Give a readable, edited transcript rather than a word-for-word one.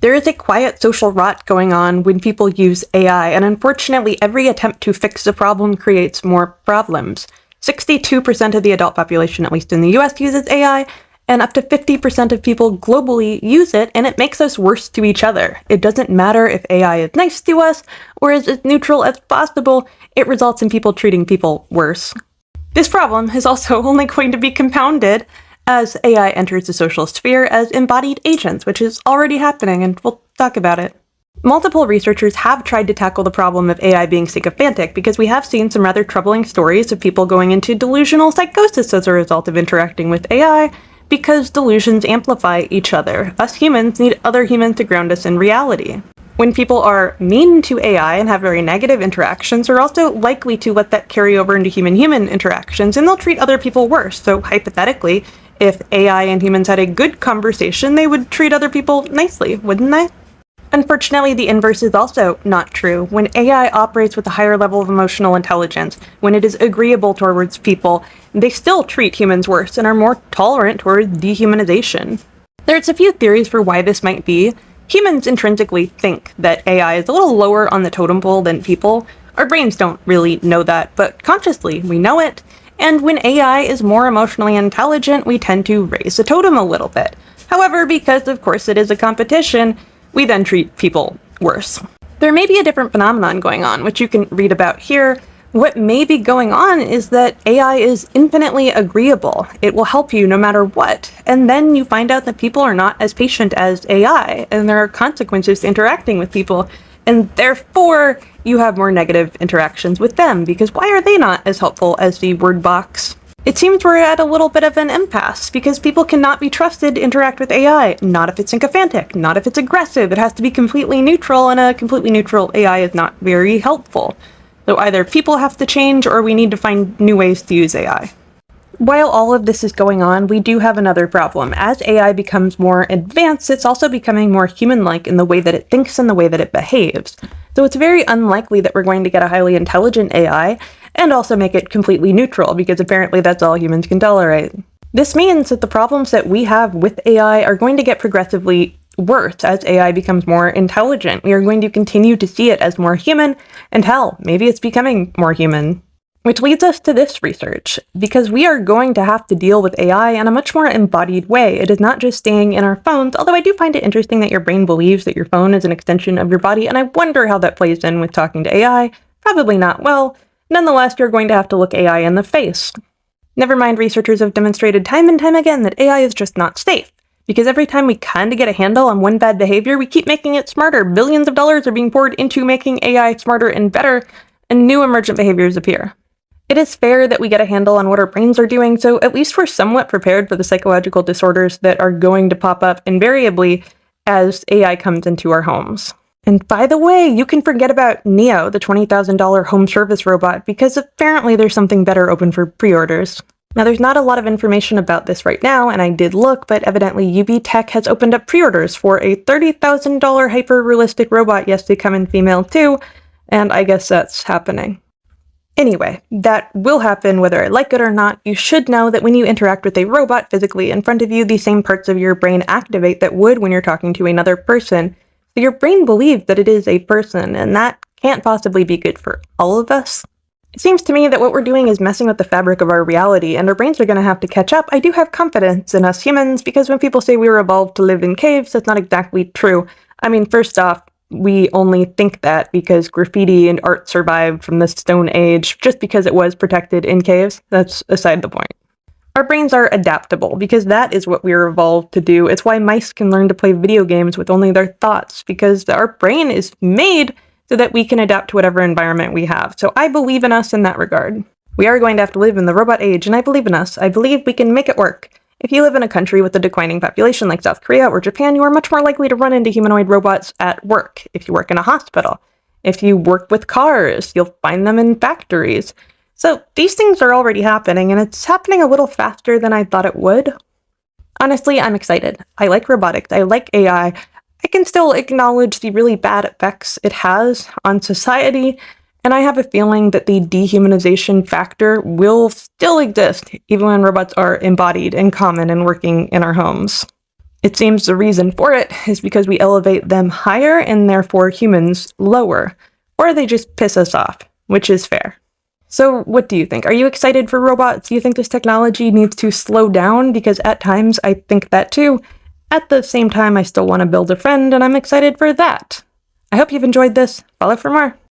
There is a quiet social rot going on when people use AI, and unfortunately, every attempt to fix the problem creates more problems. 62% of the adult population, at least in the US, uses AI, and up to 50% of people globally use it, and it makes us worse to each other. It doesn't matter if AI is nice to us or is as neutral as possible, it results in people treating people worse. This problem is also only going to be compounded as AI enters the social sphere as embodied agents, which is already happening, and we'll talk about it. Multiple researchers have tried to tackle the problem of AI being sycophantic because we have seen some rather troubling stories of people going into delusional psychosis as a result of interacting with AI, because delusions amplify each other. Us humans need other humans to ground us in reality. When people are mean to AI and have very negative interactions, they're also likely to let that carry over into human-human interactions, and they'll treat other people worse. So hypothetically, if AI and humans had a good conversation, they would treat other people nicely, wouldn't they? Unfortunately, the inverse is also not true. When AI operates with a higher level of emotional intelligence, when it is agreeable towards people, they still treat humans worse and are more tolerant towards dehumanization. There's a few theories for why this might be. Humans intrinsically think that AI is a little lower on the totem pole than people. Our brains don't really know that, but consciously we know it. And when AI is more emotionally intelligent, we tend to raise the totem a little bit. However, because of course it is a competition, we then treat people worse. There may be a different phenomenon going on, which you can read about here. What may be going on is that AI is infinitely agreeable. It will help you no matter what. And then you find out that people are not as patient as AI, and there are consequences to interacting with people. And therefore, you have more negative interactions with them, because why are they not as helpful as the word box? It seems we're at a little bit of an impasse, because people cannot be trusted to interact with AI. Not if it's sycophantic, not if it's aggressive. It has to be completely neutral, and a completely neutral AI is not very helpful. So either people have to change, or we need to find new ways to use AI. While all of this is going on, we do have another problem. As AI becomes more advanced, it's also becoming more human-like in the way that it thinks and the way that it behaves. So it's very unlikely that we're going to get a highly intelligent AI and also make it completely neutral, because apparently that's all humans can tolerate. This means that the problems that we have with AI are going to get progressively worse as AI becomes more intelligent. We are going to continue to see it as more human, and hell, maybe it's becoming more human. Which leads us to this research, because we are going to have to deal with AI in a much more embodied way. It is not just staying in our phones, although I do find it interesting that your brain believes that your phone is an extension of your body, and I wonder how that plays in with talking to AI. Probably not well. Nonetheless, you're going to have to look AI in the face. Never mind, researchers have demonstrated time and time again that AI is just not safe, because every time we kind of get a handle on one bad behavior, we keep making it smarter. Billions of dollars are being poured into making AI smarter and better, and new emergent behaviors appear. It is fair that we get a handle on what our brains are doing, so at least we're somewhat prepared for the psychological disorders that are going to pop up invariably as AI comes into our homes. And by the way, you can forget about Neo, the $20,000 home service robot, because apparently there's something better open for pre-orders. Now, there's not a lot of information about this right now, and I did look, but evidently UB Tech has opened up pre-orders for a $30,000 hyper-realistic robot, yes, they come in female too, and I guess that's happening. Anyway, that will happen whether I like it or not. You should know that when you interact with a robot physically in front of you, the same parts of your brain activate that would when you're talking to another person. So your brain believes that it is a person, and that can't possibly be good for all of us. It seems to me that what we're doing is messing with the fabric of our reality, and our brains are going to have to catch up. I do have confidence in us humans, because when people say we were evolved to live in caves, that's not exactly true. I mean, first off, we only think that because graffiti and art survived from the Stone Age just because it was protected in caves. That's aside the point. Our brains are adaptable because that is what we were evolved to do. It's why mice can learn to play video games with only their thoughts, because our brain is made so that we can adapt to whatever environment we have. So I believe in us in that regard. We are going to have to live in the robot age, and I believe in us. I believe we can make it work. If you live in a country with a declining population like South Korea or Japan, you are much more likely to run into humanoid robots at work. If you work in a hospital, if you work with cars, you'll find them in factories. So these things are already happening, and it's happening a little faster than I thought it would. Honestly, I'm excited. I like robotics. I like AI. I can still acknowledge the really bad effects it has on society, and I have a feeling that the dehumanization factor will still exist, even when robots are embodied and common and working in our homes. It seems the reason for it is because we elevate them higher and therefore humans lower, or they just piss us off, which is fair. So what do you think? Are you excited for robots? Do you think this technology needs to slow down? Because at times I think that too. At the same time, I still want to build a friend, and I'm excited for that. I hope you've enjoyed this. Follow for more.